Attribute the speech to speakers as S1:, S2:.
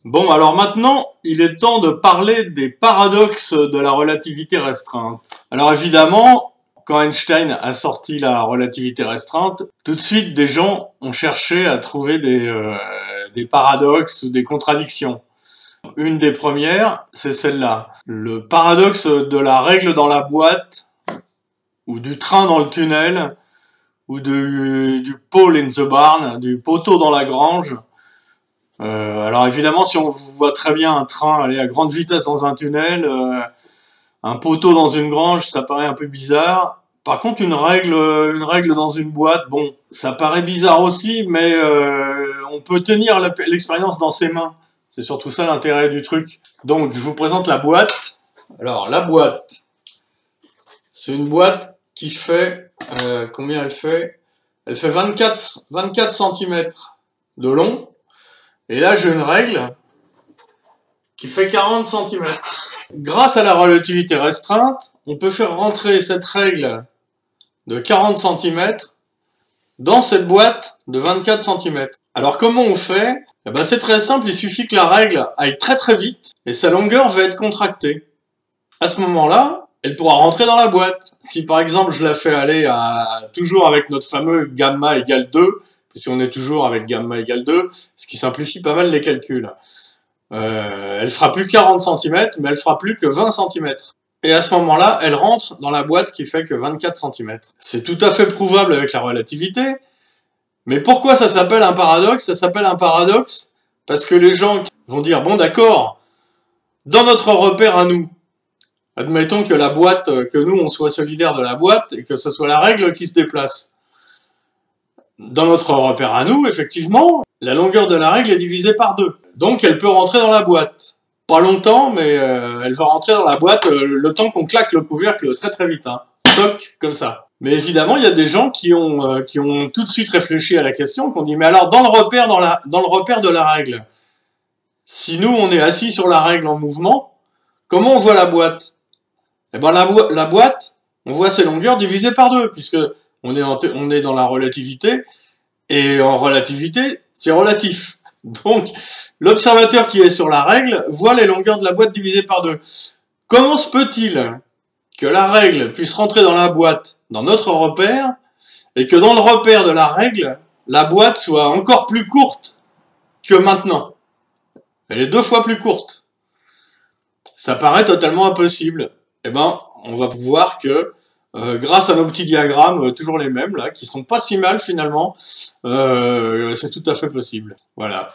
S1: Bon, alors maintenant, il est temps de parler des paradoxes de la relativité restreinte. Alors évidemment, quand Einstein a sorti la relativité restreinte, tout de suite, des gens ont cherché à trouver des paradoxes ou des contradictions. Une des premières, c'est celle-là. Le paradoxe de la règle dans la boîte, ou du train dans le tunnel, ou du pole in the barn, du poteau dans la grange. Alors évidemment, si on voit très bien un train aller à grande vitesse dans un tunnel, un poteau dans une grange, ça paraît un peu bizarre. Par contre, une règle dans une boîte, bon, ça paraît bizarre aussi, mais on peut tenir l'expérience dans ses mains. C'est surtout ça l'intérêt du truc. Donc, je vous présente la boîte. Alors, la boîte, c'est une boîte qui fait, combien elle fait? Elle fait 24 cm de long. Et là, j'ai une règle qui fait 40 cm. Grâce à la relativité restreinte, on peut faire rentrer cette règle de 40 cm dans cette boîte de 24 cm. Alors comment on fait? Eh ben, c'est très simple, il suffit que la règle aille très très vite et sa longueur va être contractée. À ce moment-là, elle pourra rentrer dans la boîte. Si par exemple je la fais aller toujours avec notre fameux gamma égale 2, puisqu'on est toujours avec gamma égale 2, ce qui simplifie pas mal les calculs. Elle fera plus 40 cm, mais elle fera plus que 20 cm. Et à ce moment-là, elle rentre dans la boîte qui fait que 24 cm. C'est tout à fait prouvable avec la relativité. Mais pourquoi ça s'appelle un paradoxe? Ça s'appelle un paradoxe parce que les gens vont dire, bon d'accord, dans notre repère à nous, admettons que la boîte, que nous on soit solidaire de la boîte et que ce soit la règle qui se déplace. Dans notre repère à nous, effectivement, la longueur de la règle est divisée par 2. Donc elle peut rentrer dans la boîte. Pas longtemps, mais elle va rentrer dans la boîte le temps qu'on claque le couvercle très très vite. Hein. Toc, comme ça. Mais évidemment, il y a des gens qui ont tout de suite réfléchi à la question, qui ont dit, mais alors dans le repère de la règle, si nous on est assis sur la règle en mouvement, comment on voit la boîte? Eh ben la boîte, on voit ses longueurs divisées par 2, puisque on est dans la relativité, et en relativité, c'est relatif. Donc, l'observateur qui est sur la règle voit les longueurs de la boîte divisées par 2. Comment se peut-il que la règle puisse rentrer dans la boîte, dans notre repère, et que dans le repère de la règle, la boîte soit encore plus courte que maintenant? Elle est 2 fois plus courte. Ça paraît totalement impossible. Eh ben, on va voir que grâce à nos petits diagrammes, toujours les mêmes, là, qui sont pas si mal finalement, c'est tout à fait possible. Voilà.